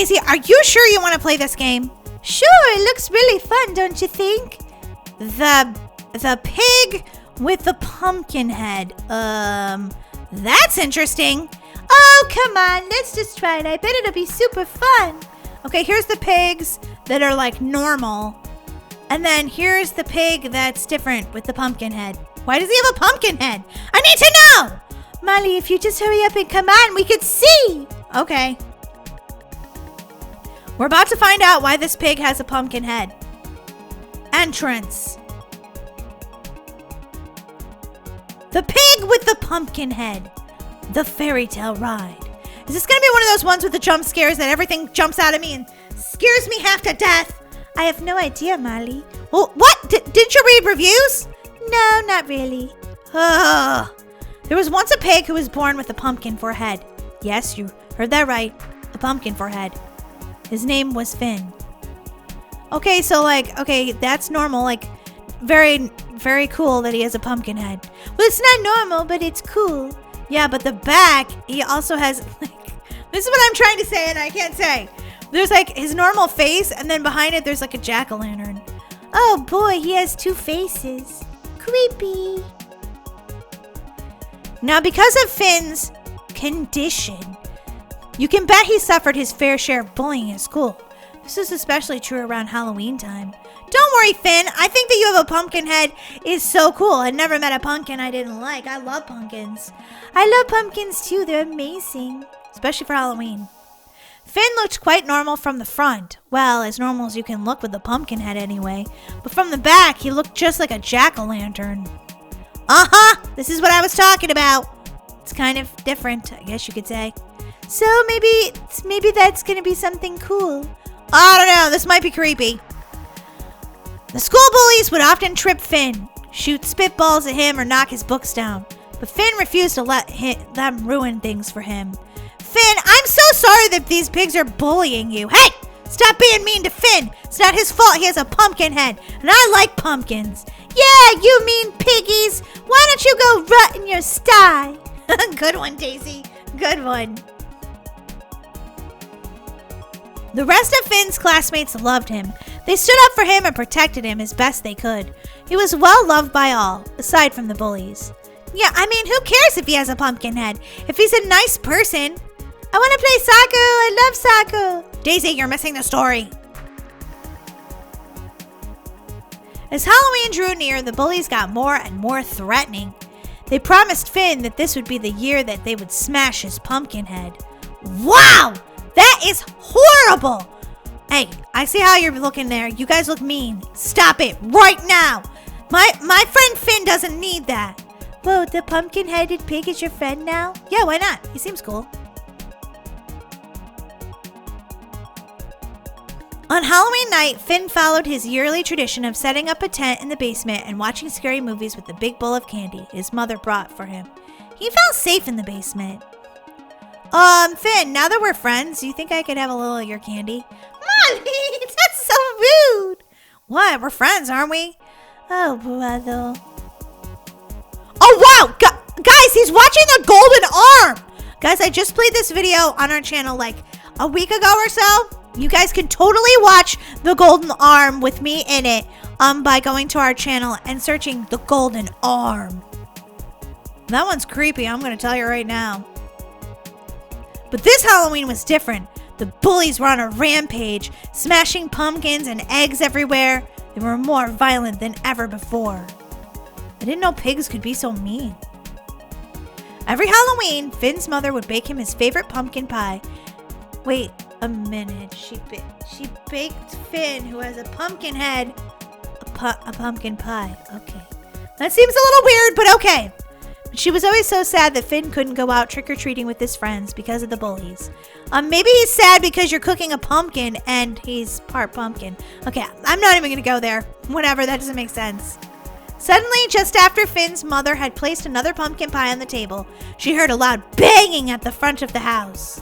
Daisy, are you sure you want to play this game? Sure, it looks really fun, don't you think? The pig with the pumpkin head. That's interesting. Oh, come on, let's just try it. I bet it'll be super fun. Okay, here's the pigs that are like normal. And then here's the pig that's different with the pumpkin head. Why does he have a pumpkin head? I need to know! Molly, if you just hurry up and come on, we could see. Okay. We're about to find out why this pig has a pumpkin head. Entrance. The pig with the pumpkin head. The fairy tale ride. Is this going to be one of those ones with the jump scares that everything jumps out at me and scares me half to death? I have no idea, Molly. Well, what? Didn't you read reviews? No, not really. Ugh. There was once a pig who was born with a pumpkin for a head. Yes, you heard that right. A pumpkin for a head. His name was Finn. Okay, so okay, that's normal. Very, very cool that he has a pumpkin head. Well, it's not normal, but it's cool. Yeah, but the back, he also has, this is what I'm trying to say and I can't say. There's his normal face, and then behind it, there's a jack-o'-lantern. Oh boy, he has two faces. Creepy. Now, because of Finn's condition, you can bet he suffered his fair share of bullying at school. This is especially true around Halloween time. Don't worry, Finn. I think that you have a pumpkin head is so cool. I never met a pumpkin I didn't like. I love pumpkins. I love pumpkins too. They're amazing, especially for Halloween. Finn looked quite normal from the front. Well, as normal as you can look with a pumpkin head anyway. But from the back, he looked just like a jack-o'-lantern. Uh-huh! This is what I was talking about. It's kind of different, I guess you could say. So maybe that's gonna be something cool. I don't know, this might be creepy. The school bullies would often trip Finn, shoot spitballs at him, or knock his books down. But Finn refused to let them ruin things for him. Finn, I'm so sorry that these pigs are bullying you. Hey, stop being mean to Finn. It's not his fault he has a pumpkin head, and I like pumpkins. Yeah, you mean piggies. Why don't you go rut in your sty? Good one, Daisy. Good one. The rest of Finn's classmates loved him. They stood up for him and protected him as best they could. He was well loved by all, aside from the bullies. Yeah, I mean, who cares if he has a pumpkin head? If he's a nice person. I want to play soccer. I love soccer. Daisy, you're missing the story. As Halloween drew near, the bullies got more and more threatening. They promised Finn that this would be the year that they would smash his pumpkin head. Wow! That is horrible! Hey, I see how you're looking there. You guys look mean. Stop it right now! My friend Finn doesn't need that. Whoa, the pumpkin-headed pig is your friend now? Yeah, why not? He seems cool. On Halloween night, Finn followed his yearly tradition of setting up a tent in the basement and watching scary movies with the big bowl of candy his mother brought for him. He felt safe in the basement. Finn, now that we're friends, do you think I could have a little of your candy? Molly, that's so rude. What? We're friends, aren't we? Oh, brother. Oh, wow! Guys, he's watching the golden arm! Guys, I just played this video on our channel a week ago or so. You guys can totally watch the golden arm with me in it by going to our channel and searching the golden arm. That one's creepy, I'm going to tell you right now. But this Halloween was different. The bullies were on a rampage, smashing pumpkins and eggs everywhere. They were more violent than ever before. I didn't know pigs could be so mean. Every Halloween, Finn's mother would bake him his favorite pumpkin pie. Wait a minute. She baked Finn, who has a pumpkin head, a pumpkin pie. Okay. That seems a little weird, but okay. She was always so sad that Finn couldn't go out trick-or-treating with his friends because of the bullies. Maybe he's sad because you're cooking a pumpkin and he's part pumpkin. Okay, I'm not even going to go there. Whatever, that doesn't make sense. Suddenly, just after Finn's mother had placed another pumpkin pie on the table, she heard a loud banging at the front of the house.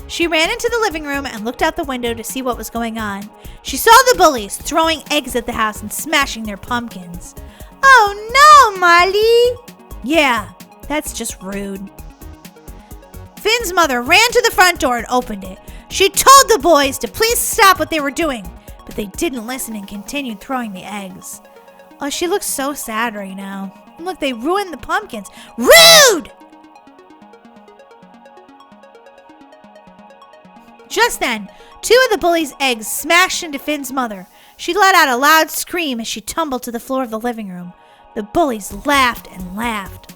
She ran into the living room and looked out the window to see what was going on. She saw the bullies throwing eggs at the house and smashing their pumpkins. Oh no, Molly! Yeah, that's just rude. Finn's mother ran to the front door and opened it. She told the boys to please stop what they were doing, but they didn't listen and continued throwing the eggs. Oh, she looks so sad right now. Look, they ruined the pumpkins. Rude! Just then, 2 of the bullies' eggs smashed into Finn's mother. She let out a loud scream as she tumbled to the floor of the living room. The bullies laughed and laughed.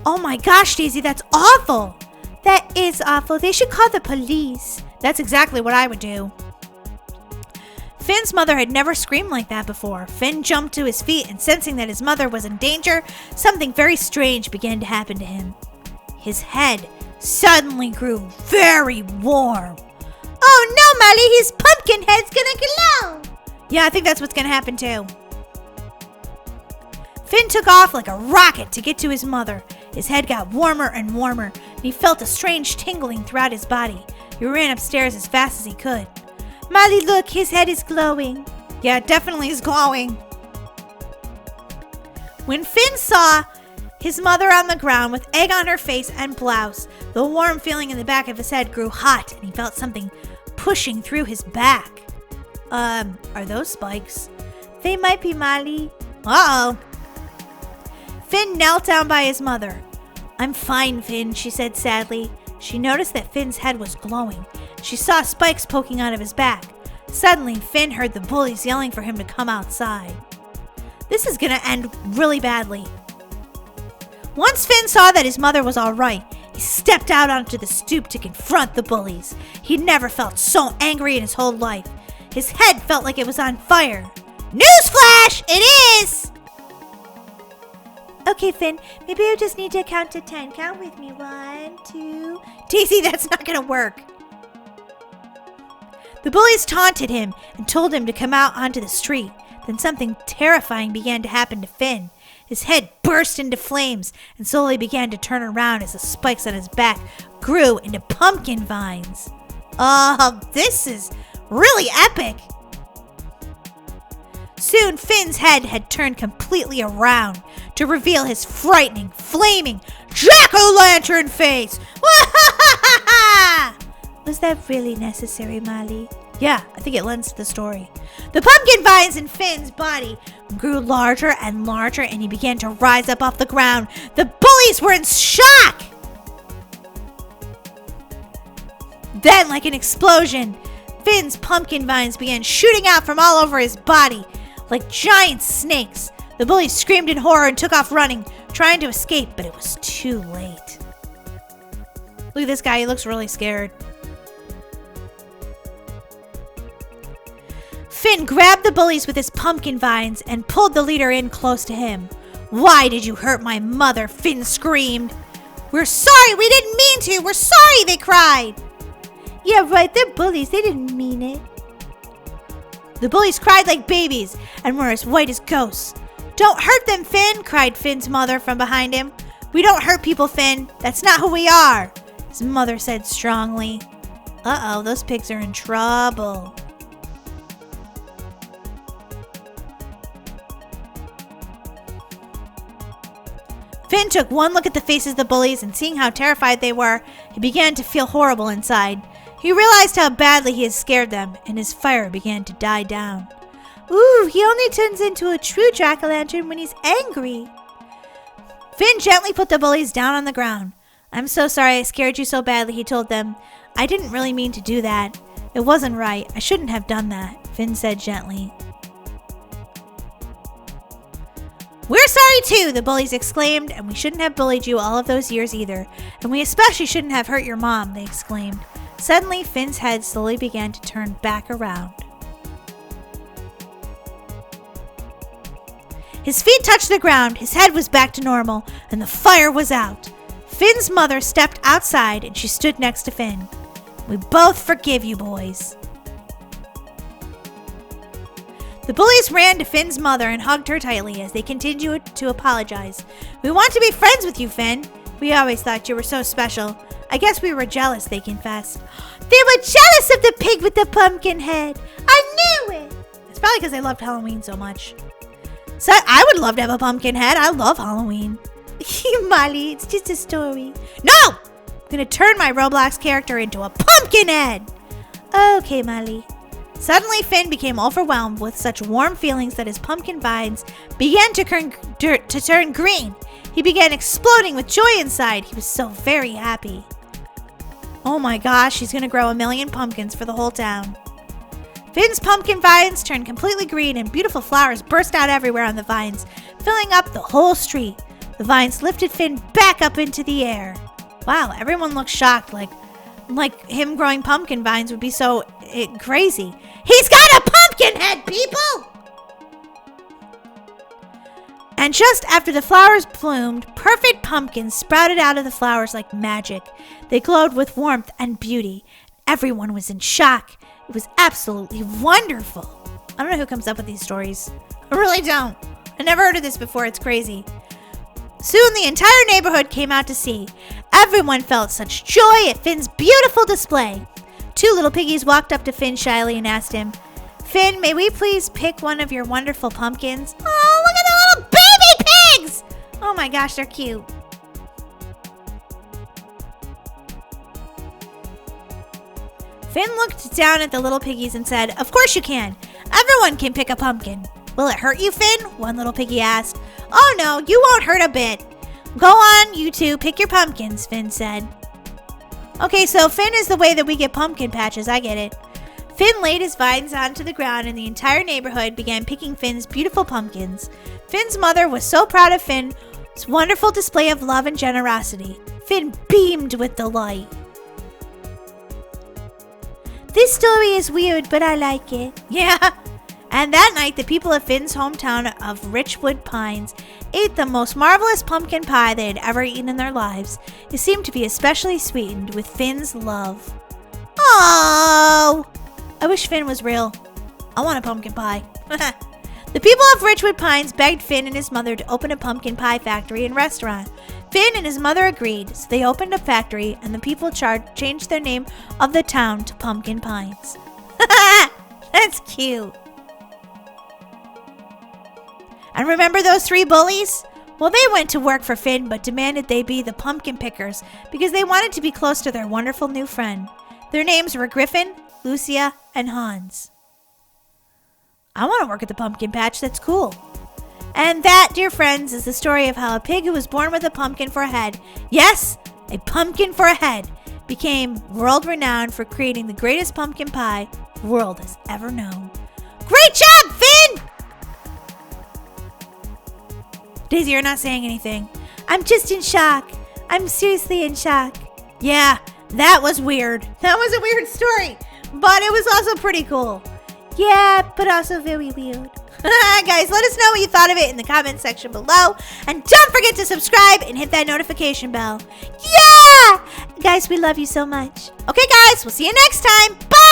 Oh my gosh, Daisy, that's awful. That is awful. They should call the police. That's exactly what I would do. Finn's mother had never screamed like that before. Finn jumped to his feet, and sensing that his mother was in danger, something very strange began to happen to him. His head suddenly grew very warm. Oh no, Molly, his pumpkin head's gonna glow. Yeah, I think that's what's gonna happen too. Finn took off like a rocket to get to his mother. His head got warmer and warmer, and he felt a strange tingling throughout his body. He ran upstairs as fast as he could. Molly, look, his head is glowing. Yeah, it definitely is glowing. When Finn saw his mother on the ground with egg on her face and blouse, the warm feeling in the back of his head grew hot, and he felt something pushing through his back. Are those spikes? They might be, Molly. Uh-oh. Finn knelt down by his mother. I'm fine, Finn, she said sadly. She noticed that Finn's head was glowing. She saw spikes poking out of his back. Suddenly, Finn heard the bullies yelling for him to come outside. This is gonna end really badly. Once Finn saw that his mother was all right, he stepped out onto the stoop to confront the bullies. He'd never felt so angry in his whole life. His head felt like it was on fire. Newsflash! It is! Okay, Finn, maybe I just need to count to 10. Count with me. 1, 2... Daisy, that's not gonna work. The bullies taunted him and told him to come out onto the street. Then something terrifying began to happen to Finn. His head burst into flames and slowly began to turn around as the spikes on his back grew into pumpkin vines. This is really epic. Soon, Finn's head had turned completely around to reveal his frightening, flaming jack-o'-lantern face. Was that really necessary, Molly? Yeah, I think it lends to the story. The pumpkin vines in Finn's body grew larger and larger, and he began to rise up off the ground. The bullies were in shock! Then, like an explosion, Finn's pumpkin vines began shooting out from all over his body like giant snakes. The bullies screamed in horror and took off running, trying to escape, but it was too late. Look at this guy, he looks really scared. Finn grabbed the bullies with his pumpkin vines and pulled the leader in close to him. Why did you hurt my mother? Finn screamed. We're sorry, we didn't mean to. We're sorry, they cried. Yeah, right, they're bullies. They didn't mean it. The bullies cried like babies and were as white as ghosts. Don't hurt them, Finn, cried Finn's mother from behind him. We don't hurt people, Finn. That's not who we are, his mother said strongly. Uh-oh, those pigs are in trouble. Finn took one look at the faces of the bullies, and seeing how terrified they were, he began to feel horrible inside. He realized how badly he had scared them, and his fire began to die down. Ooh, he only turns into a true jack-o'-lantern when he's angry. Finn gently put the bullies down on the ground. I'm so sorry I scared you so badly, he told them. I didn't really mean to do that. It wasn't right. I shouldn't have done that, Finn said gently. We're sorry too, the bullies exclaimed, and we shouldn't have bullied you all of those years either. And we especially shouldn't have hurt your mom, they exclaimed. Suddenly, Finn's head slowly began to turn back around. His feet touched the ground, his head was back to normal, and the fire was out. Finn's mother stepped outside, and she stood next to Finn. We both forgive you, boys. The bullies ran to Finn's mother and hugged her tightly as they continued to apologize. We want to be friends with you, Finn. We always thought you were so special. I guess we were jealous, they confessed. They were jealous of the pig with the pumpkin head. I knew it. It's probably because they loved Halloween so much. So I would love to have a pumpkin head. I love Halloween. Molly, it's just a story. No! I'm gonna turn my Roblox character into a pumpkin head. Okay, Molly. Suddenly, Finn became overwhelmed with such warm feelings that his pumpkin vines began to turn green. He began exploding with joy inside. He was so very happy. Oh my gosh, he's gonna grow 1,000,000 pumpkins for the whole town. Finn's pumpkin vines turned completely green and beautiful flowers burst out everywhere on the vines, filling up the whole street. The vines lifted Finn back up into the air. Wow, everyone looked shocked, like him growing pumpkin vines would be so crazy. He's got a pumpkin head, people! And just after the flowers bloomed, perfect pumpkins sprouted out of the flowers like magic. They glowed with warmth and beauty. Everyone was in shock. It was absolutely wonderful. I don't know who comes up with these stories. I really don't. I never heard of this before. It's crazy. Soon the entire neighborhood came out to see. Everyone felt such joy at Finn's beautiful display. 2 little piggies walked up to Finn shyly and asked him, Finn, may we please pick one of your wonderful pumpkins? Oh, look at the little baby pigs! Oh my gosh, they're cute. Finn looked down at the little piggies and said, of course you can. Everyone can pick a pumpkin. Will it hurt you, Finn? One little piggy asked. Oh no, you won't hurt a bit. Go on, you two, pick your pumpkins, Finn said. Okay, so Finn is the way that we get pumpkin patches, I get it. Finn laid his vines onto the ground and the entire neighborhood began picking Finn's beautiful pumpkins. Finn's mother was so proud of Finn's wonderful display of love and generosity. Finn beamed with delight. This story is weird, but I like it. Yeah. And that night, the people of Finn's hometown of Richwood Pines ate the most marvelous pumpkin pie they had ever eaten in their lives. It seemed to be especially sweetened with Finn's love. Oh! I wish Finn was real. I want a pumpkin pie. The people of Richwood Pines begged Finn and his mother to open a pumpkin pie factory and restaurant. Finn and his mother agreed, so they opened a factory and the people changed their name of the town to Pumpkin Pines. That's cute. And remember those 3 bullies? Well, they went to work for Finn but demanded they be the pumpkin pickers because they wanted to be close to their wonderful new friend. Their names were Griffin, Lucia, and Hans. I want to work at the pumpkin patch. That's cool. And that, dear friends, is the story of how a pig who was born with a pumpkin for a head, yes, a pumpkin for a head, became world-renowned for creating the greatest pumpkin pie the world has ever known. Great job, Finn! Daisy, you're not saying anything. I'm just in shock. I'm seriously in shock. Yeah, that was weird. That was a weird story, but it was also pretty cool. Yeah, but also very weird. Guys, let us know what you thought of it in the comment section below. And don't forget to subscribe and hit that notification bell. Yeah! Guys, we love you so much. Okay, guys, we'll see you next time. Bye!